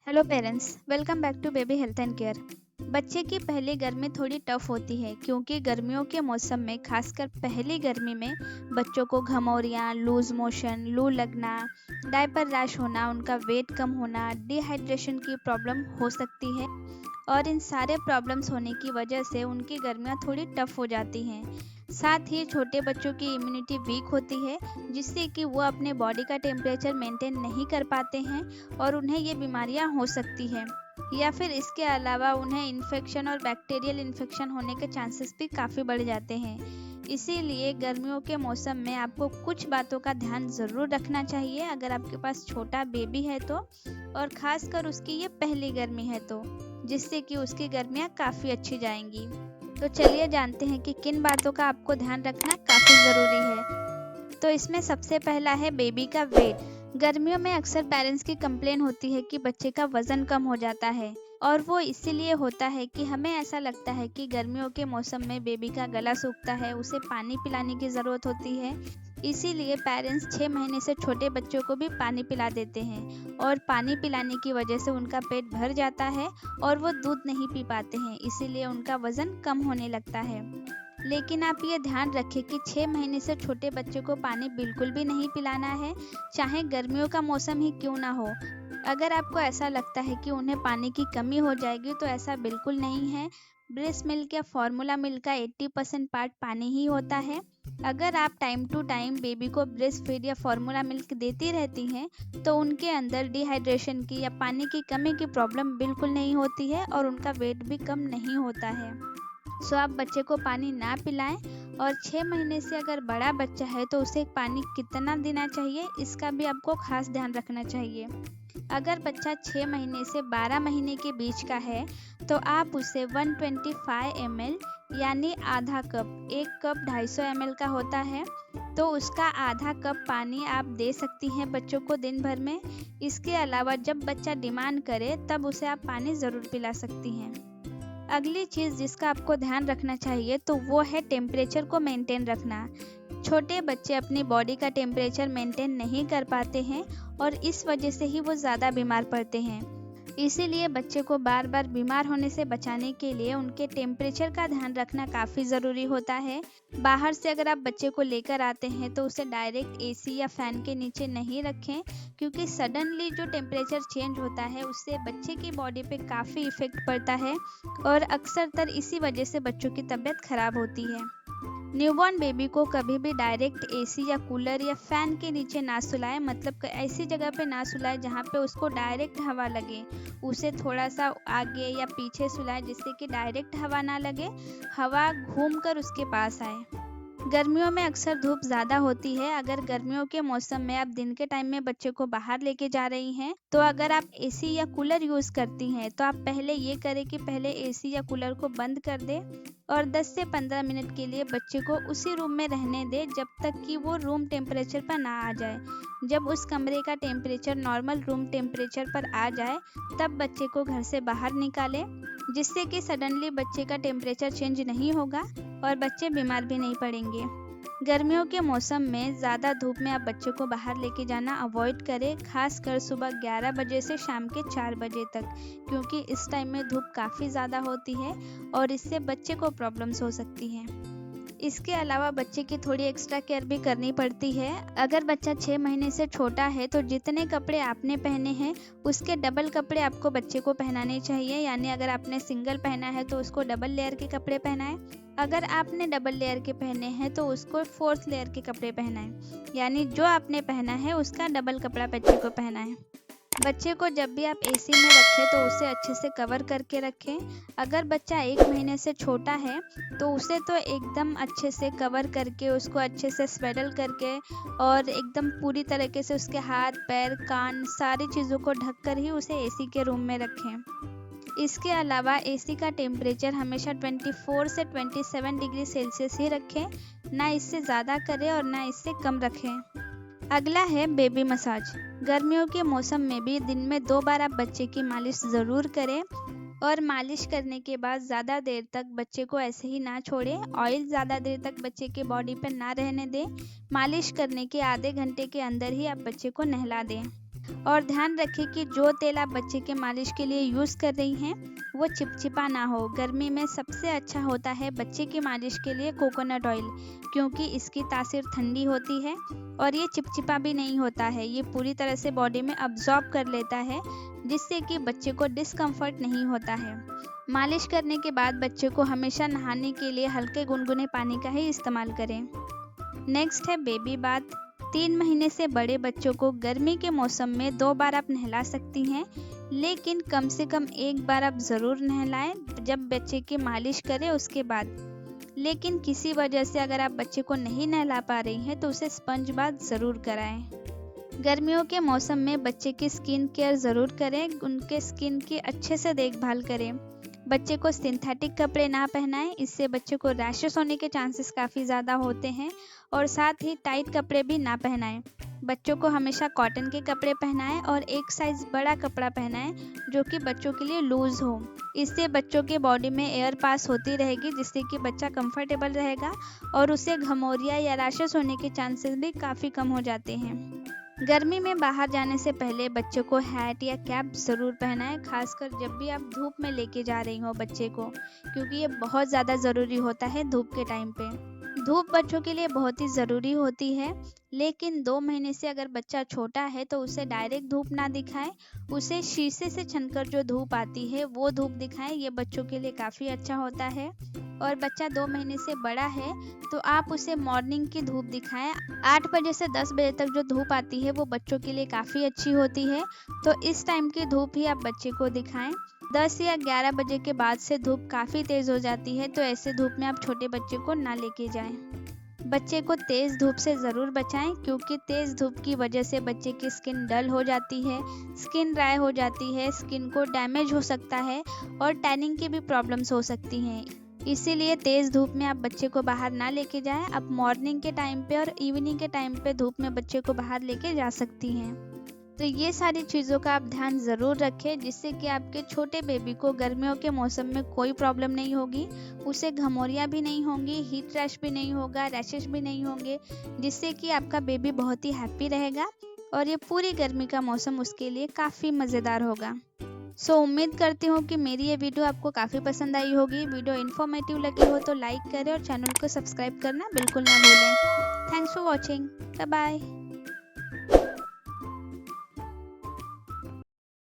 Hello parents, welcome back to baby health and care. बच्चे की पहली गर्मी थोड़ी टफ होती है क्योंकि गर्मियों के मौसम में खासकर पहली गर्मी में बच्चों को घमौरियाँ, लूज मोशन, लू लगना, डायपर रैश होना, उनका वेट कम होना, डिहाइड्रेशन की प्रॉब्लम हो सकती है। और इन सारे प्रॉब्लम्स होने की वजह से उनकी गर्मियाँ थोड़ी टफ हो जाती हैं। साथ ही छोटे बच्चों की इम्यूनिटी वीक होती है, जिससे कि वो अपने बॉडी का टेम्परेचर मेंटेन नहीं कर पाते हैं और उन्हें ये बीमारियां हो सकती हैं। या फिर इसके अलावा उन्हें इन्फेक्शन और बैक्टीरियल इन्फेक्शन होने के चांसेस भी काफ़ी बढ़ जाते हैं। इसीलिए गर्मियों के मौसम में आपको कुछ बातों का ध्यान ज़रूर रखना चाहिए अगर आपके पास छोटा बेबी है तो, और ख़ासकर उसकी ये पहली गर्मी है तो, जिससे कि उसकी गर्मियाँ काफ़ी अच्छी जाएंगी। तो चलिए जानते हैं कि किन बातों का आपको ध्यान रखना काफ़ी ज़रूरी है। तो इसमें सबसे पहला है बेबी का वेट। गर्मियों में अक्सर पेरेंट्स की कंप्लेन होती है कि बच्चे का वज़न कम हो जाता है, और वो इसीलिए होता है कि हमें ऐसा लगता है कि गर्मियों के मौसम में बेबी का गला सूखता है, उसे पानी पिलाने की ज़रूरत होती है। इसीलिए पेरेंट्स 6 महीने से छोटे बच्चों को भी पानी पिला देते हैं, और पानी पिलाने की वजह से उनका पेट भर जाता है और वो दूध नहीं पी पाते हैं, इसीलिए उनका वज़न कम होने लगता है। लेकिन आप ये ध्यान रखें कि 6 महीने से छोटे बच्चे को पानी बिल्कुल भी नहीं पिलाना है, चाहे गर्मियों का मौसम ही क्यों ना हो। अगर आपको ऐसा लगता है कि उन्हें पानी की कमी हो जाएगी, तो ऐसा बिल्कुल नहीं है। ब्रेस्ट मिल्क या फॉर्मूला मिल्क का 80% पार्ट पानी ही होता है। अगर आप टाइम टू टाइम बेबी को ब्रेस्ट फीड या फॉर्मूला मिल्क देती रहती हैं, तो उनके अंदर डिहाइड्रेशन की या पानी की कमी की प्रॉब्लम बिल्कुल नहीं होती है और उनका वेट भी कम नहीं होता है। सो आप बच्चे को पानी ना पिलाएं। और 6 महीने से अगर बड़ा बच्चा है तो उसे पानी कितना देना चाहिए, इसका भी आपको खास ध्यान रखना चाहिए। अगर बच्चा 6 महीने से 12 महीने के बीच का है, तो आप उसे 125 ml यानी आधा कप, एक कप 250 ml का होता है, तो उसका आधा कप पानी आप दे सकती हैं बच्चों को दिन भर में। इसके अलावा जब बच्चा डिमांड करे तब उसे आप पानी ज़रूर पिला सकती हैं। अगली चीज़ जिसका आपको ध्यान रखना चाहिए तो वो है टेम्परेचर को मेंटेन रखना। छोटे बच्चे अपनी बॉडी का टेम्परेचर मेंटेन नहीं कर पाते हैं, और इस वजह से ही वो ज़्यादा बीमार पड़ते हैं। इसीलिए बच्चे को बार बार बीमार होने से बचाने के लिए उनके टेम्परेचर का ध्यान रखना काफ़ी ज़रूरी होता है। बाहर से अगर आप बच्चे को लेकर आते हैं तो उसे डायरेक्ट एसी या फ़ैन के नीचे नहीं रखें, क्योंकि सडनली जो टेम्परेचर चेंज होता है उससे बच्चे की बॉडी पे काफ़ी इफ़ेक्ट पड़ता है, और अक्सर इसी वजह से बच्चों की तबीयत खराब होती है। न्यूबॉर्न बेबी को कभी भी डायरेक्ट एसी या कूलर या फैन के नीचे ना सुलाएं, मतलब ऐसी जगह पे ना सुलाएं जहाँ पे उसको डायरेक्ट हवा लगे। उसे थोड़ा सा आगे या पीछे सुलाएं जिससे कि डायरेक्ट हवा ना लगे, हवा घूमकर उसके पास आए। गर्मियों में अक्सर धूप ज़्यादा होती है। अगर गर्मियों के मौसम में आप दिन के टाइम में बच्चे को बाहर लेके जा रही हैं, तो अगर आप एसी या कूलर यूज़ करती हैं तो आप पहले ये करें कि पहले एसी या कूलर को बंद कर दें और 10 से 15 मिनट के लिए बच्चे को उसी रूम में रहने दें जब तक कि वो रूम टेम्परेचर पर ना आ जाए। जब उस कमरे का टेम्परेचर नॉर्मल रूम टेम्परेचर पर आ जाए, तब बच्चे को घर से बाहर निकालें, जिससे कि सडनली बच्चे का टेम्परेचर चेंज नहीं होगा और बच्चे बीमार भी नहीं पड़ेंगे। गर्मियों के मौसम में ज़्यादा धूप में आप बच्चे को बाहर लेके जाना अवॉइड करें, खासकर सुबह 11 बजे से शाम के 4 बजे तक, क्योंकि इस टाइम में धूप काफ़ी ज़्यादा होती है और इससे बच्चे को प्रॉब्लम्स हो सकती हैं। इसके अलावा बच्चे की थोड़ी एक्स्ट्रा केयर भी करनी पड़ती है। अगर बच्चा 6 महीने से छोटा है तो जितने कपड़े आपने पहने हैं उसके डबल कपड़े आपको बच्चे को पहनाने चाहिए, यानी अगर आपने सिंगल पहना है तो उसको डबल लेयर के कपड़े पहनाएं। अगर आपने डबल लेयर के पहने हैं तो उसको 4th लेयर के कपड़े पहनाएं, यानी जो आपने पहना है उसका डबल कपड़ा बच्चे को पहनाएं। बच्चे को जब भी आप एसी में रखें तो उसे अच्छे से कवर करके रखें। अगर बच्चा 1 महीने से छोटा है तो उसे तो एकदम अच्छे से कवर करके, उसको अच्छे से स्वेडल करके और एकदम पूरी तरीके से उसके हाथ, पैर, कान सारी चीज़ों को ढक कर ही उसे एसी के रूम में रखें। इसके अलावा एसी का टेम्परेचर हमेशा 24 से 27 डिग्री सेल्सियस ही रखें, ना इससे ज़्यादा करें और ना इससे कम रखें। अगला है बेबी मसाज। गर्मियों के मौसम में भी दिन में 2 बार आप बच्चे की मालिश ज़रूर करें, और मालिश करने के बाद ज़्यादा देर तक बच्चे को ऐसे ही ना छोड़ें। ऑयल ज़्यादा देर तक बच्चे के बॉडी पर ना रहने दें। मालिश करने के आधे घंटे के अंदर ही आप बच्चे को नहला दें। और ध्यान रखें कि जो तेल आप बच्चे के मालिश के लिए यूज़ कर रही हैं वो चिपचिपा ना हो। गर्मी में सबसे अच्छा होता है बच्चे की मालिश के लिए कोकोनट ऑयल, क्योंकि इसकी तासीर ठंडी होती है और ये चिपचिपा भी नहीं होता है। ये पूरी तरह से बॉडी में अब्जॉर्ब कर लेता है, जिससे कि बच्चे को डिस्कम्फर्ट नहीं होता है। मालिश करने के बाद बच्चे को हमेशा नहाने के लिए हल्के गुनगुने पानी का ही इस्तेमाल करें। नेक्स्ट है बेबी बाथ। 3 महीने से बड़े बच्चों को गर्मी के मौसम में 2 बार आप नहला सकती हैं, लेकिन कम से कम 1 बार आप ज़रूर नहलाएं जब बच्चे की मालिश करें उसके बाद। लेकिन किसी वजह से अगर आप बच्चे को नहीं नहला पा रही हैं तो उसे स्पंज बाथ ज़रूर कराएं। गर्मियों के मौसम में बच्चे की स्किन केयर ज़रूर करें, उनके स्किन की अच्छे से देखभाल करें। बच्चे को सिंथेटिक कपड़े ना पहनाएं, इससे बच्चे को रैशेस होने के चांसेस काफ़ी ज़्यादा होते हैं। और साथ ही टाइट कपड़े भी ना पहनाएं। बच्चों को हमेशा कॉटन के कपड़े पहनाएं और एक साइज़ बड़ा कपड़ा पहनाएं जो कि बच्चों के लिए लूज़ हो। इससे बच्चों के बॉडी में एयर पास होती रहेगी, जिससे कि बच्चा कंफर्टेबल रहेगा और उसे घमौरिया या रैशेस होने के चांसेस भी काफ़ी कम हो जाते हैं। गर्मी में बाहर जाने से पहले बच्चे को हैट या कैप ज़रूर पहनाएं, खासकर जब भी आप धूप में लेके जा रही हो बच्चे को, क्योंकि ये बहुत ज़्यादा ज़रूरी होता है धूप के टाइम पे। धूप बच्चों के लिए बहुत ही ज़रूरी होती है, लेकिन 2 महीने से अगर बच्चा छोटा है तो उसे डायरेक्ट धूप ना दिखाएं, उसे शीशे से छनकर जो धूप आती है वो धूप दिखाएं। ये बच्चों के लिए काफ़ी अच्छा होता है। और बच्चा 2 महीने से बड़ा है तो आप उसे मॉर्निंग की धूप दिखाएं। 8 बजे से 10 बजे तक जो धूप आती है वो बच्चों के लिए काफ़ी अच्छी होती है, तो इस टाइम की धूप ही आप बच्चे को दिखाएं। 10 या 11 बजे के बाद से धूप काफ़ी तेज़ हो जाती है, तो ऐसे धूप में आप छोटे बच्चे को ना लेके जाएं। बच्चे को तेज़ धूप से ज़रूर बचाएं, क्योंकि तेज़ धूप की वजह से बच्चे की स्किन डल हो जाती है, स्किन ड्राई हो जाती है, स्किन को डैमेज हो सकता है और टैनिंग की भी प्रॉब्लम्स हो सकती हैं। इसीलिए तेज़ धूप में आप बच्चे को बाहर ना लेके जाएं। आप मॉर्निंग के टाइम पे और इवनिंग के टाइम पे धूप में बच्चे को बाहर लेके जा सकती हैं। तो ये सारी चीज़ों का आप ध्यान ज़रूर रखें, जिससे कि आपके छोटे बेबी को गर्मियों के मौसम में कोई प्रॉब्लम नहीं होगी, उसे घमौरियाँ भी नहीं होंगी, हीट रैश भी नहीं होगा, रैशेस भी नहीं होंगे, जिससे कि आपका बेबी बहुत ही हैप्पी रहेगा और ये पूरी गर्मी का मौसम उसके लिए काफ़ी मज़ेदार होगा। उम्मीद करती हूँ कि मेरी ये वीडियो आपको काफ़ी पसंद आई होगी। वीडियो इन्फॉर्मेटिव लगी हो तो लाइक करें और चैनल को सब्सक्राइब करना बिल्कुल ना भूलें। Thanks for watching. Bye bye.